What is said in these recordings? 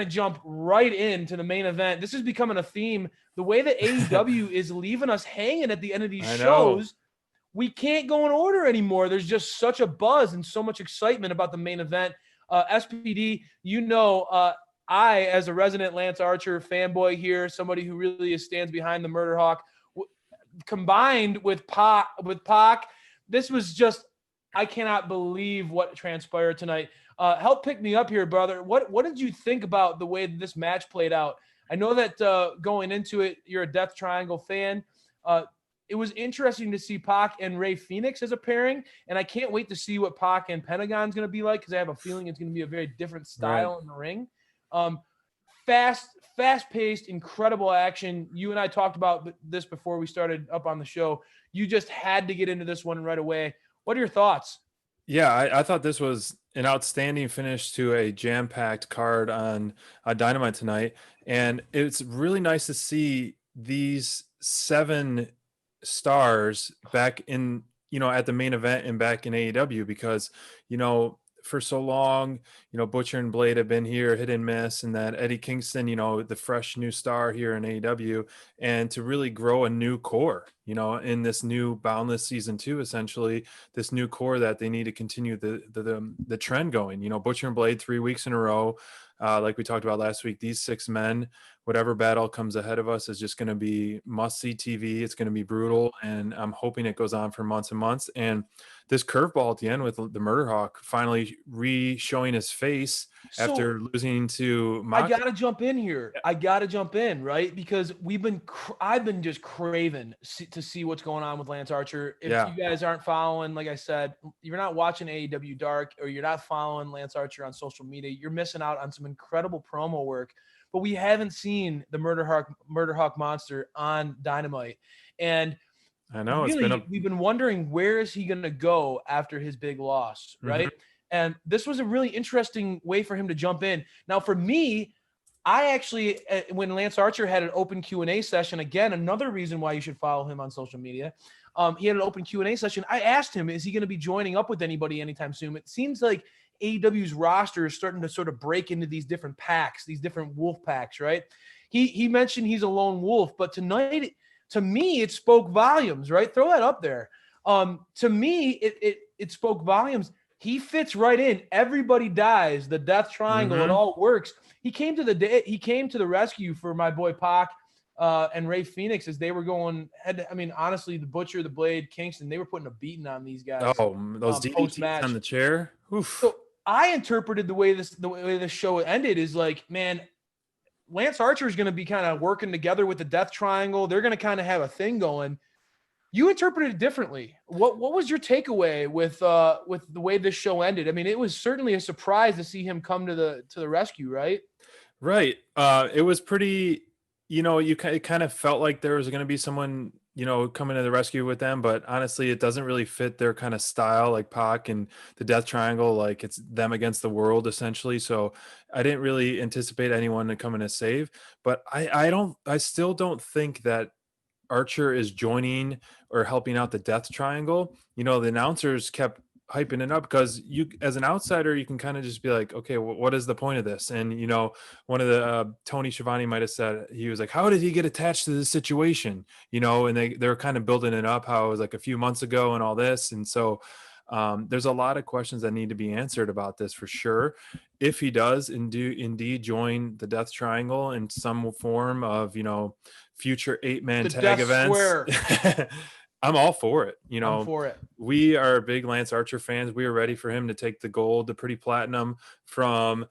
to jump right into the main event. This is becoming a theme. The way that AEW is leaving us hanging at the end of these shows, we can't go in order anymore. There's just such a buzz and so much excitement about the main event. SPD, I, as a resident Lance Archer fanboy here, somebody who really stands behind the Murder Hawk, combined with PAC, this was just, I cannot believe what transpired tonight. Help pick me up here, brother. What did you think about the way that this match played out? I know that going into it, you're a Death Triangle fan. It was interesting to see PAC and Rey Fenix as a pairing, and I can't wait to see what PAC and Pentagon's going to be like, because I have a feeling it's going to be a very different style in the ring. Fast-paced, incredible action. You and I talked about this before we started up on the show. You just had to get into this one right away. What are your thoughts? Yeah, I thought this was an outstanding finish to a jam-packed card on Dynamite tonight. And it's really nice to see these 7 stars back in, at the main event and back in AEW, because, for so long, Butcher and Blade have been here, hit and miss, and that Eddie Kingston, the fresh new star here in AEW, and to really grow a new core, in this new Boundless season 2, essentially, this new core that they need to continue the trend going. Butcher and Blade 3 weeks in a row, like we talked about last week. These 6 men, whatever battle comes ahead of us, is just going to be must-see TV. It's going to be brutal, and I'm hoping it goes on for months and months. And this curveball at the end with the Murder Hawk finally re-showing his face after losing to Mox. I got to jump in here. I got to jump in, right? Because I've been just craving to see what's going on with Lance Archer. If you guys aren't following, like I said, you're not watching AEW Dark, or you're not following Lance Archer on social media, you're missing out on some incredible promo work. But we haven't seen the Murder Hawk monster on Dynamite. And I know we've been wondering, where is he going to go after his big loss, right? Mm-hmm. And this was a really interesting way for him to jump in. Now, for me, I actually, when Lance Archer had an open Q&A session, again, another reason why you should follow him on social media, he had an open Q&A session. I asked him, is he going to be joining up with anybody anytime soon? It seems like AEW's roster is starting to sort of break into these different packs, these different wolf packs, right? He mentioned he's a lone wolf, but tonight, to me, it spoke volumes, right? Throw that up there. To me, it spoke volumes. He fits right in. Everybody dies. The Death Triangle. Mm-hmm. It all works. He came to the rescue for my boy PAC and Rey Fenix as they were going head. I mean, honestly, the Butcher, the Blade, Kingston, they were putting a beating on these guys. Oh, those DDTs on the chair. Oof. So I interpreted the way this show ended is like, man, Lance Archer is going to be kind of working together with the Death Triangle. They're going to kind of have a thing going. You interpreted it differently. What was your takeaway with the way this show ended? I mean, it was certainly a surprise to see him come to the rescue, right? Right. It was pretty. It kind of felt like there was going to be someone, coming to the rescue with them, but honestly, it doesn't really fit their kind of style, like PAC and the Death Triangle. Like, it's them against the world, essentially. So I didn't really anticipate anyone to come in to save. But I still don't think that Archer is joining or helping out the Death Triangle. The announcers kept hyping it up, because you, as an outsider, you can kind of just be like, okay, what is the point of this? And one of the Tony Schiavone might have said, he was like, how did he get attached to this situation? And they're kind of building it up, how it was like a few months ago and all this. And so there's a lot of questions that need to be answered about this, for sure. If he does indeed join the Death Triangle in some form of future 8-man tag events, I'm all for it. I'm for it. We are big Lance Archer fans. We are ready for him to take the gold, the pretty platinum from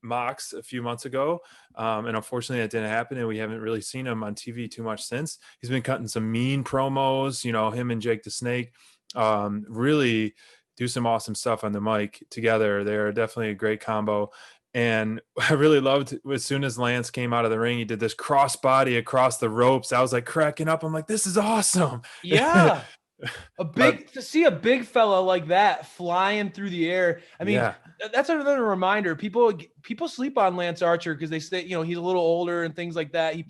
Mox a few months ago. And unfortunately that didn't happen, and we haven't really seen him on TV too much since. He's been cutting some mean promos, him and Jake the Snake really do some awesome stuff on the mic together. They're definitely a great combo. And I really loved, as soon as Lance came out of the ring, he did this crossbody across the ropes. I was like cracking up. I'm like, this is awesome. Yeah. To see a big fella like that flying through the air. I mean, that's another reminder. People sleep on Lance Archer because they say, he's a little older and things like that. He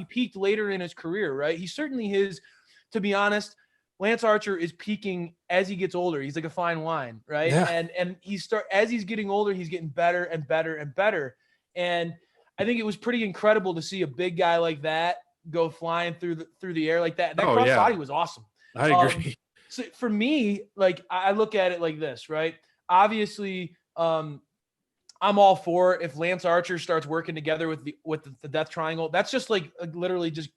peaked later in his career, right? He certainly is, to be honest. Lance Archer is peaking as he gets older. He's like a fine wine, right? Yeah. And as he's getting older, he's getting better and better and better. And I think it was pretty incredible to see a big guy like that go flying through the air like that. That crossbody was awesome. I agree. So for me, like I look at it like this, right? Obviously, I'm all for if Lance Archer starts working together with the Death Triangle. That's just like literally just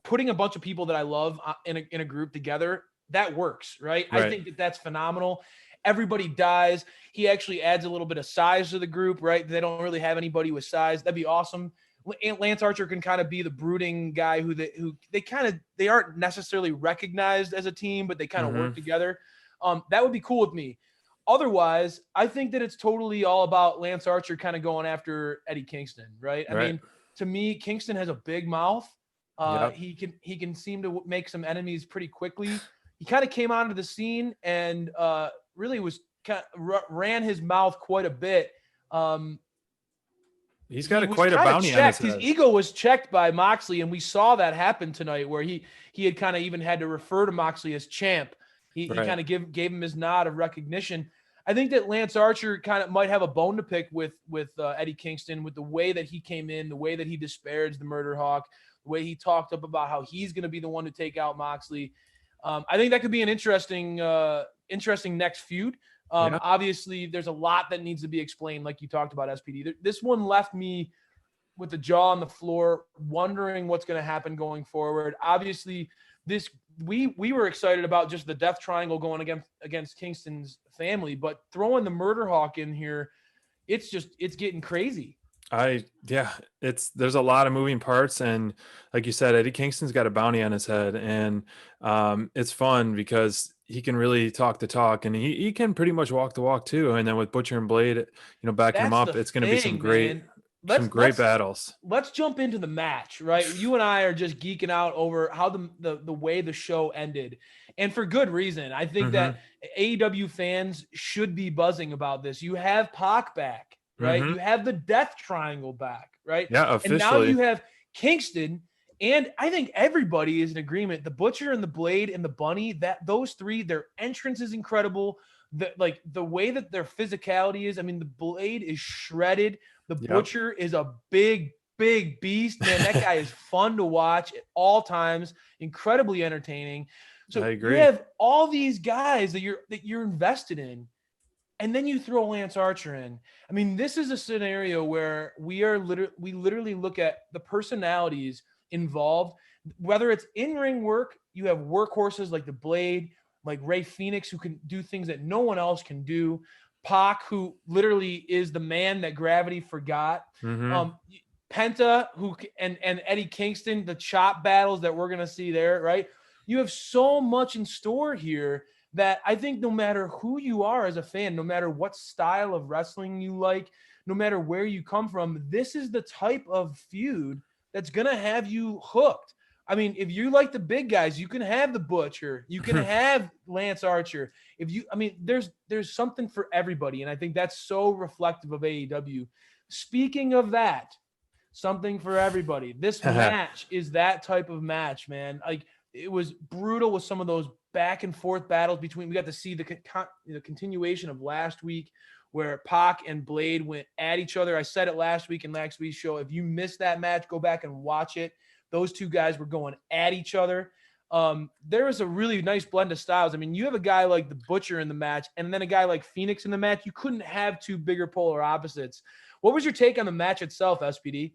putting a bunch of people that I love in a group together. That works, right? I think that's phenomenal. Everybody dies. He actually adds a little bit of size to the group, right? They don't really have anybody with size. That'd be awesome. Lance Archer can kind of be the brooding guy who they aren't necessarily recognized as a team, but they kind of work together. That would be cool with me. Otherwise, I think that it's totally all about Lance Archer kind of going after Eddie Kingston, right? I mean, to me, Kingston has a big mouth. He can seem to make some enemies pretty quickly. He kind of came onto the scene and really was ran his mouth quite a bit. He's got quite a bounty on his head. His ego was checked by Moxley, and we saw that happen tonight, where he had kind of even had to refer to Moxley as champ. He kind of gave him his nod of recognition. I think that Lance Archer kind of might have a bone to pick with Eddie Kingston, with the way that he came in, the way that he disparaged the Murder Hawk, the way he talked up about how he's going to be the one to take out Moxley. I think that could be an interesting next feud. Obviously, there's a lot that needs to be explained, like you talked about, SPD. This one left me with the jaw on the floor, wondering what's going to happen going forward. Obviously, we were excited about just the Death Triangle going against Kingston's family, but throwing the Murder Hawk in here, it's getting crazy. There's a lot of moving parts, and like you said, Eddie Kingston's got a bounty on his head, and it's fun because he can really talk the talk, and he can pretty much walk the walk too. And then with Butcher and Blade, backing him up, it's going to be some great battles. Let's jump into the match, right? You and I are just geeking out over how the way the show ended, and for good reason. I think that AEW fans should be buzzing about this. You have PAC back, right? You have the Death Triangle back, right? Yeah, officially. And now you have Kingston. And I think everybody is in agreement. The Butcher and the Blade and the Bunny, those three, their entrance is incredible. The way that their physicality is. I mean, the Blade is shredded. The Butcher is a big, big beast. Man, that guy is fun to watch at all times. Incredibly entertaining. So I agree. You have all these guys that you're invested in, and then you throw Lance Archer in. I mean, this is a scenario where we literally look at the personalities involved, whether it's in-ring work. You have workhorses like the Blade, like Rey Fenix, who can do things that no one else can do. PAC, who literally is the man that gravity forgot. Penta, and Eddie Kingston, the chop battles that we're going to see there, right? You have so much in store here that I think no matter who you are as a fan, no matter what style of wrestling you like, no matter where you come from, this is the type of feud that's going to have you hooked. I mean, if you like the big guys, you can have the Butcher, you can have Lance Archer. There's something for everybody. And I think that's so reflective of AEW. Speaking of that, something for everybody. This match is that type of match, man. Like, it was brutal with some of those back and forth battles we got to see the continuation of last week, where PAC and Blade went at each other. I said it last week in last week's show. If you missed that match, go back and watch it. Those two guys were going at each other. There was a really nice blend of styles. I mean, you have a guy like the Butcher in the match, and then a guy like Fenix in the match. You couldn't have two bigger polar opposites. What was your take on the match itself, SPD?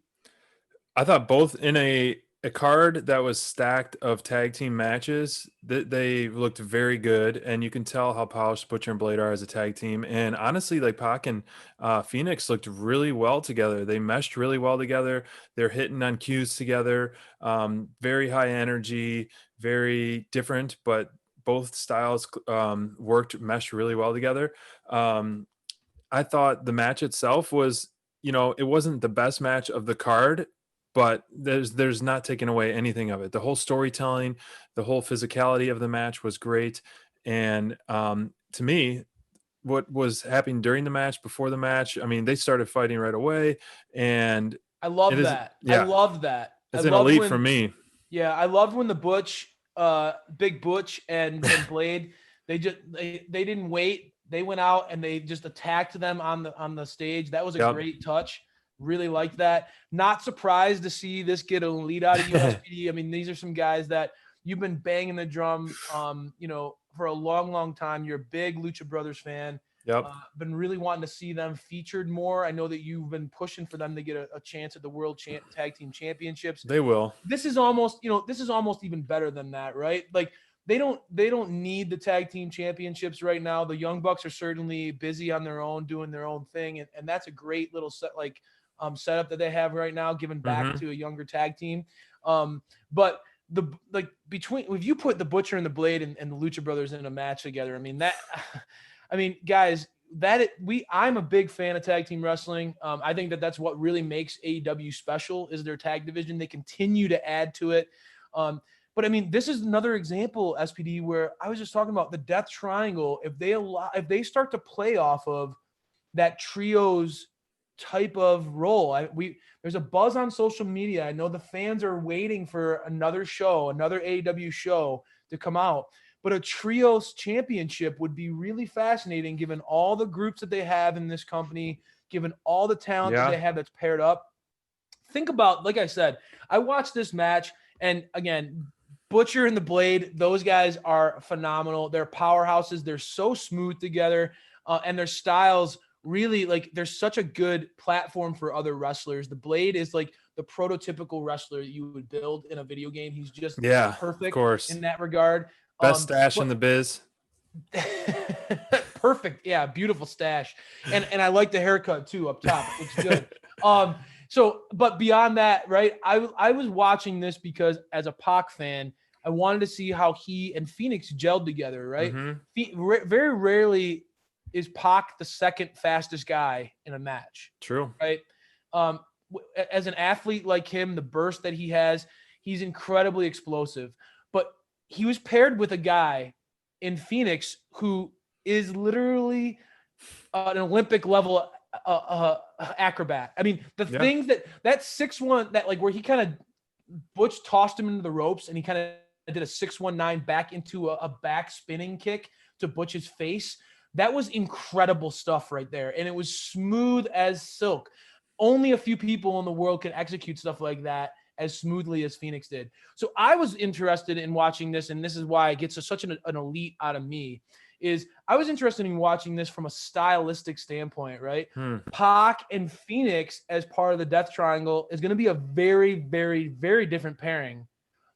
I thought both in a card that was stacked of tag team matches, that they looked very good, and you can tell how polished Butcher and Blade are as a tag team. And honestly, like PAC and Phoenix looked really well together. They meshed really well together. They're hitting on cues together. Very high energy, very different, but both styles meshed really well together. I thought the match itself was, it wasn't the best match of the card, but there's not taking away anything of it. The whole storytelling, the whole physicality of the match was great. And to me, what was happening during the match, before the match, I mean, they started fighting right away. And I love that. Yeah, I love that. It's an elite for me. Yeah, I loved when the Big Butch and Blade, they didn't wait. They went out and they just attacked them on the stage. That was a great touch. Really like that. Not surprised to see this get a lead out of USPD. I mean, these are some guys that you've been banging the drum, for a long, long time. You're a big Lucha Brothers fan. Yep. Been really wanting to see them featured more. I know that you've been pushing for them to get a chance at the World Tag Team Championships. They will. This is almost even better than that, right? Like they don't need the tag team championships right now. The Young Bucks are certainly busy on their own, doing their own thing, and that's a great little setup that they have right now, giving back to a younger tag team. But if you put the Butcher and the Blade and the Lucha Brothers in a match together, guys, I'm a big fan of tag team wrestling. I think that's what really makes AEW special is their tag division. They continue to add to it. But I mean, this is another example, SPD, where I was just talking about the Death Triangle. If they start to play off of that trios type of role, there's a buzz on social media. I know the fans are waiting for another AEW show to come out. But a trios championship would be really fascinating, given all the groups that they have in this company, given all the talent that they have that's paired up. Think about, like I said, I watched this match, and again, Butcher and the Blade, those guys are phenomenal. They're powerhouses. They're so smooth together, and their styles really, like, there's such a good platform for other wrestlers. The Blade is like the prototypical wrestler that you would build in a video game. He's just perfect in that regard. Best stash in the biz. Perfect. Yeah. Beautiful stash. And I like the haircut too up top. It's good. But beyond that, right, I was watching this because as a PAC fan, I wanted to see how he and Fenix gelled together, right? Very rarely is PAC the second fastest guy in a match. True. Right? As an athlete like him, the burst that he has, he's incredibly explosive. But he was paired with a guy in Fenix who is literally an Olympic level acrobat. I mean, the things that 6'1", that like where he kind of Butch tossed him into the ropes and he kind of did a 619 back into a back spinning kick to Butch's face. That was incredible stuff right there. And it was smooth as silk. Only a few people in the world can execute stuff like that as smoothly as Fenix did. So I was interested in watching this, and this is why it gets such an elite out of me, is I was interested in watching this from a stylistic standpoint, right? PAC and Fenix as part of the Death Triangle is going to be a very, very, very different pairing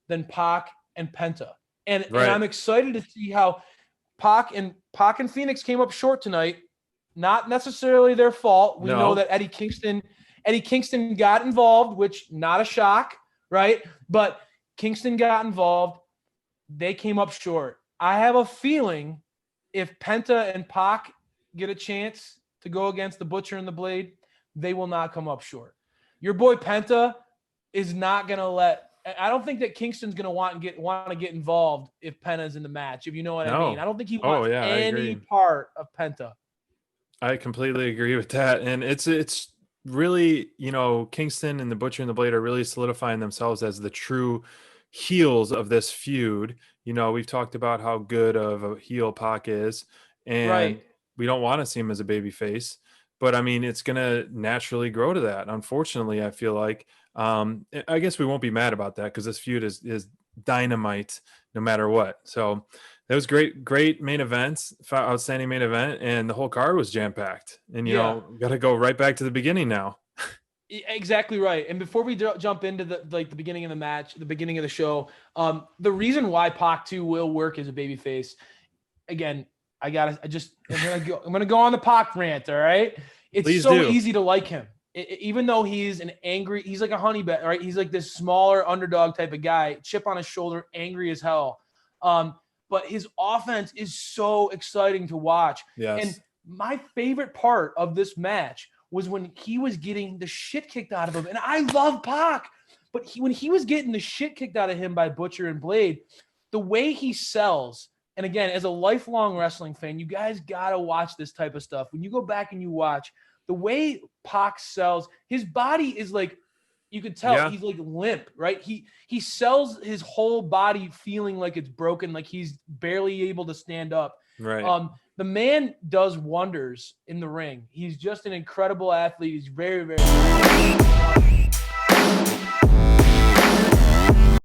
than PAC and Penta. And I'm excited to see how PAC and Fenix came up short tonight. Not necessarily their fault. We know that Eddie Kingston got involved, which not a shock, right? But Kingston got involved. They came up short. I have a feeling if Penta and PAC get a chance to go against the Butcher and the Blade, they will not come up short. Your boy Penta is not going to let – I don't think that Kingston's going to want to get involved if Penta's in the match, if you know what I mean. I don't think he wants any part of Penta. I completely agree with that. And it's really, Kingston and the Butcher and the Blade are really solidifying themselves as the true heels of this feud. We've talked about how good of a heel PAC is, and we don't want to see him as a baby face, but I mean, it's going to naturally grow to that. Unfortunately, I feel like, I guess we won't be mad about that because this feud is dynamite no matter what. So that was great main events, outstanding main event, and the whole card was jam-packed. And, got to go right back to the beginning now. Exactly right. And before we jump into the beginning of the match, the beginning of the show, the reason why PAC 2 will work as a babyface, again, I'm gonna go on the PAC rant. All right, it's easy to like him, even though he's he's like a honey bat, right? He's like this smaller underdog type of guy, chip on his shoulder, angry as hell. But his offense is so exciting to watch. Yes. And my favorite part of this match was when he was getting the shit kicked out of him. And I love PAC, but when he was getting the shit kicked out of him by Butcher and Blade, the way he sells, and again, as a lifelong wrestling fan, you guys got to watch this type of stuff. When you go back and you watch the way PAC sells, his body is like You could tell Yeah. he's like limp, right? He sells his whole body feeling like it's broken, like he's barely able to stand up. Right. The man does wonders in the ring. He's just an incredible athlete. He's very, very